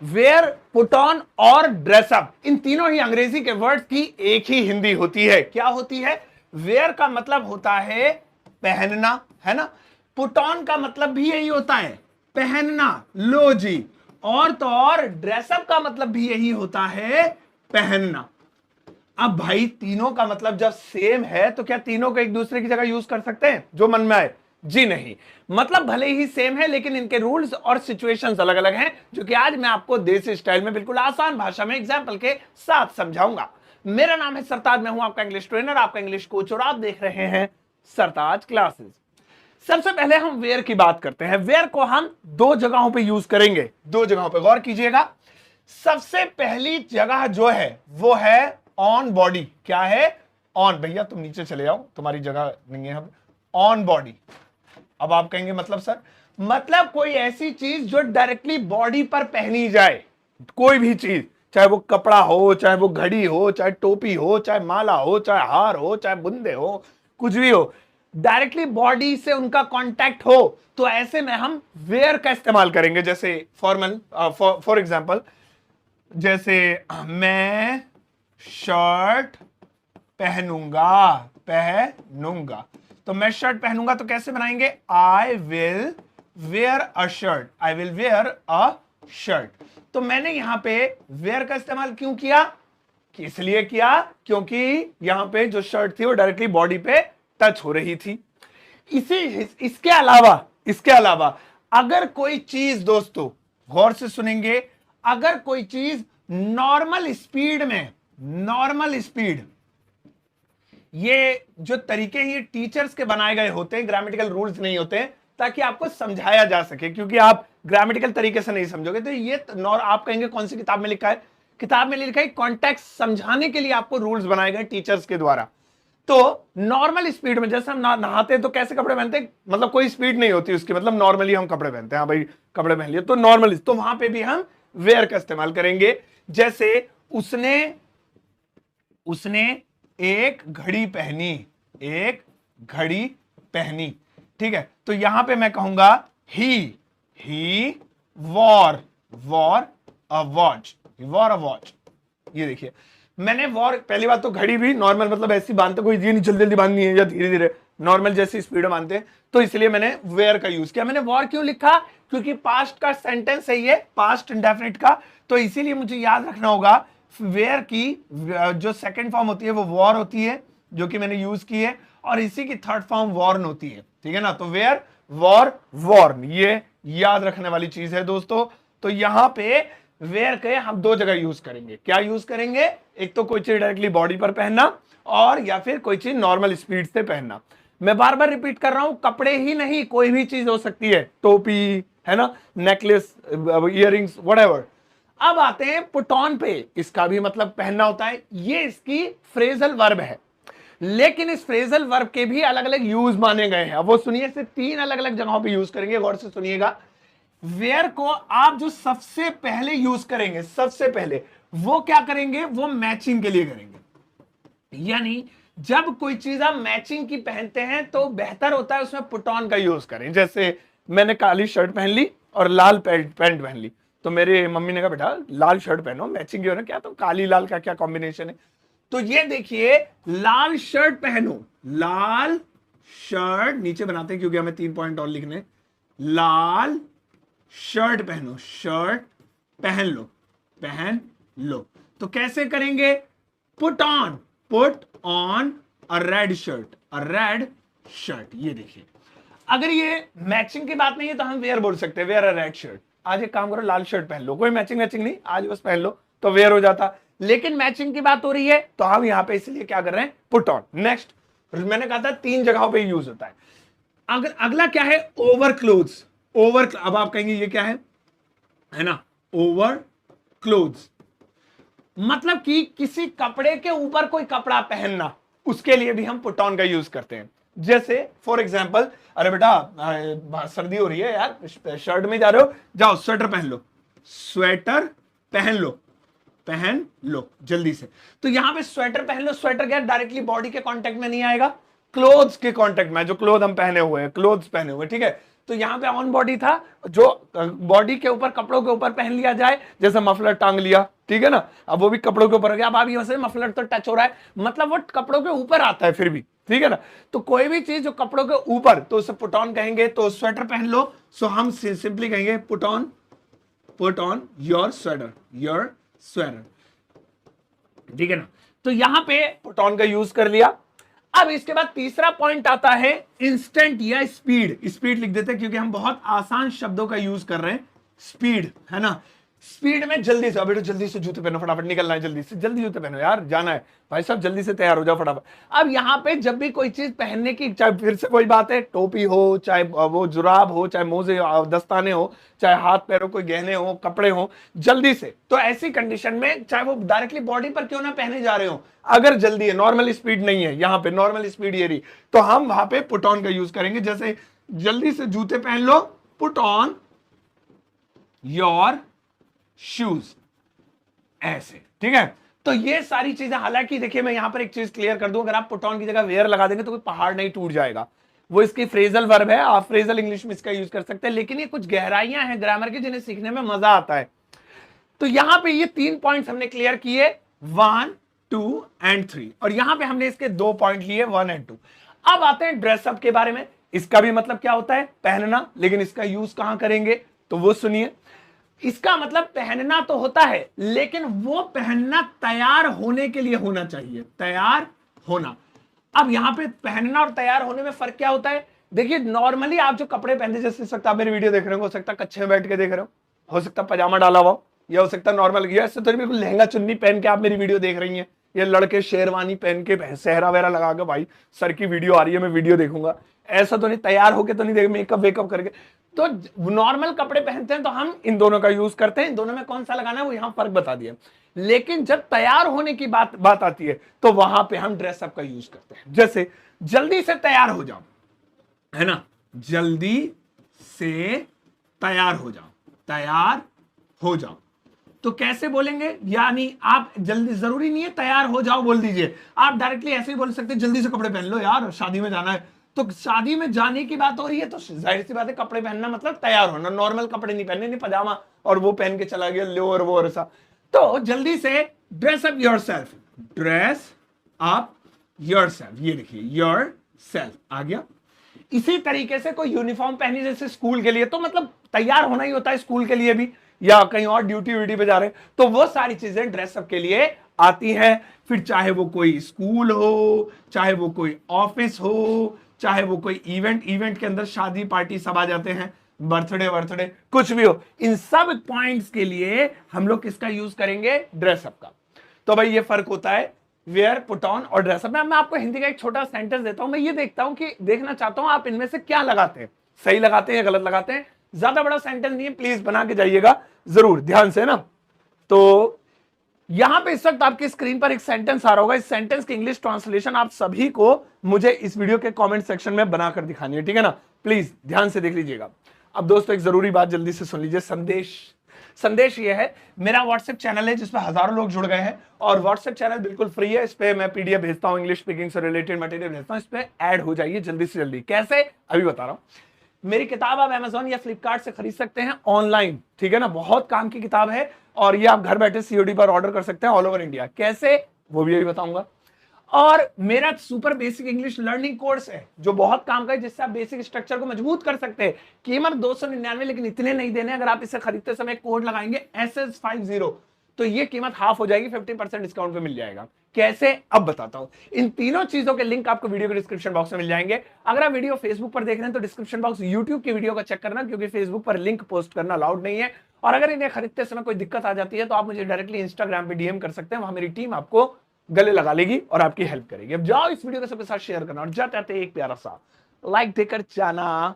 Where, put on और dress up, इन तीनों ही अंग्रेजी के वर्ड्स की एक ही हिंदी होती है। क्या होती है? वेयर का मतलब होता है पहनना, है ना। पुट ऑन का मतलब भी यही होता है, पहनना। लो जी। और तो और ड्रेसअप का मतलब भी यही होता है, पहनना। अब भाई तीनों का मतलब जब सेम है तो क्या तीनों को एक दूसरे की जगह यूज कर सकते हैं जो मन में आए? जी नहीं। मतलब भले ही सेम है लेकिन इनके रूल्स और सिचुएशंस अलग अलग हैं, जो कि आज मैं आपको देसी स्टाइल में बिल्कुल आसान भाषा में एग्जाम्पल के साथ समझाऊंगा। मेरा नाम है सरताज, मैं हूं आपका इंग्लिश ट्रेनर, आपका इंग्लिश कोच, और आप देख रहे हैं सरताज क्लासेस। सबसे पहले हम वेयर की बात करते हैं। वेयर को हम दो जगहों पे यूज करेंगे, दो जगहों पे गौर कीजिएगा। सबसे पहली जगह जो है वो है ऑन बॉडी। क्या है? ऑन। भैया तुम नीचे चले जाओ, तुम्हारी जगह नहीं है। On body. अब आप कहेंगे मतलब सर, मतलब कोई ऐसी चीज जो डायरेक्टली बॉडी पर पहनी जाए। कोई भी चीज, चाहे वो कपड़ा हो, चाहे वो घड़ी हो, चाहे टोपी हो, चाहे माला हो, चाहे हार हो, चाहे बुंदे हो, कुछ भी हो, डायरेक्टली बॉडी से उनका कांटेक्ट हो, तो ऐसे में हम वेयर का इस्तेमाल करेंगे। जैसे फॉर्मल, फॉर एग्जांपल, जैसे मैं शर्ट पहनूंगा, तो मैं शर्ट पहनूंगा तो कैसे बनाएंगे? I will where a shirt, I will where a shirt. तो मैंने यहां पे वेयर का इस्तेमाल क्यों किया? इसलिए किया क्योंकि यहां पे जो शर्ट थी वो डायरेक्टली बॉडी पे टच हो रही थी। इसके अलावा अगर कोई चीज, दोस्तों गौर से सुनेंगे, अगर कोई चीज नॉर्मल स्पीड, ये जो तरीके ही टीचर्स के बनाए गए होते हैं, ग्रामेटिकल रूल्स नहीं होते हैं, ताकि आपको समझाया जा सके, क्योंकि आप ग्रामेटिकल तरीके से नहीं समझोगे तो ये आप कहेंगे कौन सी किताब में लिखा है? किताब में लिखा है कॉन्टेक्स्ट समझाने के लिए आपको रूल्स बनाए गए टीचर्स के द्वारा। तो नॉर्मल स्पीड में, जैसे हम नहाते हैं तो कैसे कपड़े पहनते हैं? मतलब कोई स्पीड नहीं होती उसकी, मतलब नॉर्मली हम कपड़े पहनते हैं। हाँ भाई कपड़े पहन लिए तो नॉर्मली, तो वहां पे भी हम वेयर का इस्तेमाल करेंगे। जैसे उसने एक घड़ी पहनी, ठीक है, तो यहां पे मैं कहूंगा ही वॉर अ वॉच। ये देखिए, मैंने वॉर, पहली बात तो घड़ी भी नॉर्मल, मतलब ऐसी बांधते, कोई ये नहीं जल्दी जल्दी बांधनी है या धीरे धीरे, नॉर्मल जैसी स्पीड में बांधते हैं, तो इसलिए मैंने वेयर का यूज किया। मैंने वॉर क्यों लिखा? क्योंकि पास्ट का सेंटेंस है ये, पास्ट इंडेफिनिट का, तो इसीलिए मुझे याद रखना होगा वेयर की जो सेकंड फॉर्म होती है वो वॉर होती है, जो कि मैंने यूज की है, और इसी की थर्ड फॉर्म वॉर्न होती है, ठीक है ना। तो वेयर, वॉर, वॉर्न, ये याद रखने वाली चीज है दोस्तों। तो यहां पे वेयर के हम दो जगह यूज करेंगे। क्या यूज करेंगे? एक तो कोई चीज डायरेक्टली बॉडी पर पहनना, और या फिर कोई चीज नॉर्मल स्पीड से पहनना। मैं बार बार रिपीट कर रहा हूं, कपड़े ही नहीं, कोई भी चीज हो सकती है, टोपी, है ना, नेकलेस, इयररिंग्स, व्हाटएवर। अब आते हैं पुट ऑन पे। इसका भी मतलब पहनना होता है। ये इसकी फ्रेजल वर्ब है, लेकिन इस फ्रेजल वर्ब के भी अलग अलग यूज माने गए हैं। अब वो सुनिए, सिर्फ 3 अलग अलग जगहों पे यूज करेंगे, गौर से सुनिएगा। वेयर को आप जो सबसे पहले यूज करेंगे, सबसे पहले वो क्या करेंगे? वो मैचिंग के लिए करेंगे। यानी जब कोई चीज आप मैचिंग की पहनते हैं तो बेहतर होता है उसमें पुट ऑन का यूज करें। जैसे मैंने काली शर्ट पहन ली और लाल पैंट पहन ली, तो मेरे मम्मी ने कहा बेटा लाल शर्ट पहनो, मैचिंग हो ना। क्या, तो काली लाल का क्या कॉम्बिनेशन है? तो ये देखिए, लाल शर्ट पहनो, लाल शर्ट नीचे बनाते हैं क्योंकि हमें 3 पॉइंट और लिखने। लाल शर्ट पहनो, शर्ट पहन लो। तो कैसे करेंगे? Put on a red shirt. ये देखिए, अगर ये मैचिंग की बात नहीं है तो हम वेयर बोल सकते हैं, वेयर अ रेड शर्ट। आज एक काम करो, लाल शर्ट पहन लो, कोई मैचिंग नहीं, आज बस पहन लो, तो वेयर हो जाता। लेकिन मैचिंग की बात हो रही है तो हम यहां पे इसलिए क्या कर रहे हैं? Put on. नेक्स्ट, मैंने कहा था 3 जगहों पे यूज होता है। अगर अगला क्या है? Over clothes. अब आप कहेंगे ये क्या है ना, ओवर क्लोथ्स, मतलब कि किसी कपड़े के ऊपर कोई कपड़ा पहनना, उसके लिए भी हम पुट ऑन का यूज करते हैं। जैसे फॉर एग्जाम्पल, अरे बेटा सर्दी हो रही है यार, शर्ट में जा रहे हो, जाओ स्वेटर पहन लो जल्दी से। तो यहां पे स्वेटर पहन लो, स्वेटर क्या डायरेक्टली बॉडी के कांटेक्ट में नहीं आएगा, क्लोथ्स के कांटेक्ट में, जो क्लोथ हम पहने हुए हैं, ठीक है। तो यहाँ पे ऑन बॉडी था, जो बॉडी के ऊपर कपड़ों के ऊपर पहन लिया जाए, जैसे मफलर टांग लिया, ठीक है ना, अब वो भी कपड़ों के ऊपर हो गया। अब आप यहाँ से मफलर तो टच हो रहा है, मतलब वो कपड़ों के ऊपर आता है फिर भी, ठीक है ना। तो कोई भी चीज जो कपड़ों के ऊपर, तो उसे पुट ऑन कहेंगे। तो स्वेटर पहन लो, सो हम सिंपली कहेंगे पुट ऑन योर स्वेटर, ठीक है ना। तो यहां पे पुट ऑन का यूज कर लिया। अब इसके बाद तीसरा पॉइंट आता है इंस्टेंट या स्पीड लिख देते हैं, क्योंकि हम बहुत आसान शब्दों का यूज कर रहे हैं। स्पीड है ना, स्पीड में जल्दी से, बेटा जल्दी से जूते पहनो, फटाफट निकलना है, जल्दी जूते पहनो यार, जाना है भाई साहब, जल्दी से तैयार हो जाओ फटाफट। अब यहाँ पे जब भी कोई चीज पहनने की, चाहे फिर से कोई बात है, टोपी हो, चाहे वो जुराब हो, चाहे मोजे दस्ताने हो, चाहे हाथ पैरों कोई गहने हो, कपड़े हो, जल्दी से, तो ऐसी कंडीशन में चाहे वो डायरेक्टली बॉडी पर क्यों ना पहने जा रहे हो, अगर जल्दी है, नॉर्मल स्पीड नहीं है, यहाँ पे नॉर्मल स्पीड ये रही, तो हम वहां पे पुट ऑन का यूज करेंगे। जैसे जल्दी से जूते पहन लो, पुट ऑन योर शूज, ऐसे, ठीक है। तो ये सारी चीजें, हालांकि देखिए मैं यहां पर एक चीज क्लियर कर दूं, अगर आप पुट ऑन की जगह वेयर लगा देंगे तो कोई पहाड़ नहीं टूट जाएगा, वो इसकी फ्रेजल वर्ब है, आप फ्रेजल इंग्लिश में इसका यूज कर सकते हैं, लेकिन ये कुछ गहराइयां हैं ग्रामर की जिन्हें सीखने में मजा आता है। तो यहां पे ये 3 पॉइंट्स हमने क्लियर किए, 1, 2 एंड 3, और यहां पे हमने इसके 2 पॉइंट लिए, 1 एंड 2। अब आते हैं ड्रेसअप के बारे में। इसका भी मतलब क्या होता है, पहनना, लेकिन इसका यूज कहां करेंगे, तो वो सुनिए। इसका मतलब पहनना तो होता है, लेकिन वो पहनना तैयार होने के लिए होना चाहिए, तैयार होना। अब यहां पे पहनना और तैयार होने में फर्क क्या होता है, देखिए नॉर्मली आप जो कपड़े पहनते, जैसे इस वक्त आप मेरी वीडियो देख रहे हो सकता है कच्छे में बैठ के देख रहे हो सकता है पजामा डाला हुआ, या हो सकता है नॉर्मल, या ऐसे तो बिल्कुल लहंगा चुन्नी पहन के आप मेरी वीडियो देख रही हैं, ये लड़के शेरवानी पहन के सहरा वहरा लगा के, भाई सर की वीडियो आ रही है मैं वीडियो देखूंगा, ऐसा तो नहीं, तैयार होके तो नहीं देख, मेकअप वेकअप करके। तो नॉर्मल कपड़े पहनते हैं तो हम इन दोनों का यूज करते हैं, इन दोनों में कौन सा लगाना है वो यहां फर्क बता दिया। लेकिन जब तैयार होने की बात आती है तो वहां पे हम ड्रेसअप का यूज करते हैं। जैसे जल्दी से तैयार हो जाओ, है ना, जल्दी से तैयार हो जाओ, तो कैसे बोलेंगे, यानी आप जल्दी, जरूरी नहीं है तैयार हो जाओ बोल दीजिए, आप डायरेक्टली ऐसे ही बोल सकते हैं जल्दी से कपड़े पहन लो यार, शादी में जाना है। तो शादी में जाने की बात हो रही है तो जाहिर सी बात है कपड़े पहनना मतलब तैयार होना, नॉर्मल कपड़े नहीं पहनने, नहीं पजामा और वो पहन के चला गया लोअर वो ऐसा। तो जल्दी से ड्रेस अप योरसेल्फ, ये देखिए योरसेल्फ आ गया। इसी तरीके से कोई यूनिफॉर्म पहनी जैसे स्कूल के लिए, तो मतलब तैयार होना ही होता है स्कूल के लिए भी, या कहीं और ड्यूटी व्यूटी पे जा रहे हैं, तो वो सारी चीजें ड्रेसअप के लिए आती हैं। फिर चाहे वो कोई स्कूल हो, चाहे वो कोई ऑफिस हो, चाहे वो कोई इवेंट के अंदर शादी पार्टी सब आ जाते हैं, बर्थडे कुछ भी हो, इन सब पॉइंट्स के लिए हम लोग किसका यूज करेंगे, ड्रेसअप का। तो भाई ये फर्क होता है वेयर, पुट ऑन और ड्रेसअप में। मैं आपको हिंदी का एक छोटा सेंटेंस देता हूं, मैं ये देखता हूं कि देखना चाहता हूं आप इनमें से क्या लगाते हैं, सही लगाते हैं या गलत लगाते हैं। ज्यादा बड़ा सेंटेंस नहीं है, प्लीज बना के जाइएगा जरूर ध्यान से ना। तो यहां पे इस वक्त आपकी स्क्रीन पर एक सेंटेंस आ रहा होगा, इस सेंटेंस की इंग्लिश ट्रांसलेशन आप सभी को मुझे इस वीडियो के कमेंट सेक्शन में बनाकर दिखानी है, ठीक है ना, प्लीज ध्यान से देख लीजिएगा। अब दोस्तों एक जरूरी बात जल्दी से सुन लीजिए, संदेश ये है, मेरा व्हाट्सएप चैनल है जिसपे हजारों लोग जुड़ गए हैं, और व्हाट्सएप चैनल बिल्कुल फ्री है, इस पे मैं पीडीएफ भेजता हूं, इंग्लिश स्पीकिंग से रिलेटेड मटेरियल भेजता हूं, इस पे ऐड हो जाइए जल्दी से जल्दी। कैसे, अभी बता रहा हूं। मेरी किताब आप Amazon या फ्लिपकार्ट से खरीद सकते हैं ऑनलाइन, ठीक है ना, बहुत काम की किताब है, और ये आप घर बैठे सीओडी पर ऑर्डर कर सकते हैं ऑल ओवर इंडिया। कैसे, वो भी अभी बताऊंगा। और मेरा super basic English learning course है जो बहुत काम का है, जिससे आप बेसिक स्ट्रक्चर को मजबूत कर सकते हैं। कीमत 299, लेकिन इतने नहीं देने, अगर आप इसे खरीदते समय कोड लगाएंगे SS50 तो ये कीमत हाफ हो जाएगी, 50% डिस्काउंट पे मिल जाएगा। कैसे, अब बताता हूं। इन तीनों चीजों के लिंक आपको वीडियो के डिस्क्रिप्शन बॉक्स में मिल जाएंगे। अगर आप वीडियो फेसबुक पर देख रहे हैं तो डिस्क्रिप्शन बॉक्स यूट्यूब की वीडियो का चेक करना, क्योंकि फेसबुक पर लिंक पोस्ट करना अलाउड नहीं है। और अगर इन्हें खरीदते समय कोई दिक्कत आ जाती है तो आप मुझे डायरेक्टली इंस्टाग्राम पे डीएम कर सकते हैं, वहां मेरी टीम आपको गले लगा लेगी और आपकी हेल्प करेगी। अब जाओ इस वीडियो को सबके साथ शेयर करना, और जाते आते एक प्यारा सा लाइक देकर जाना।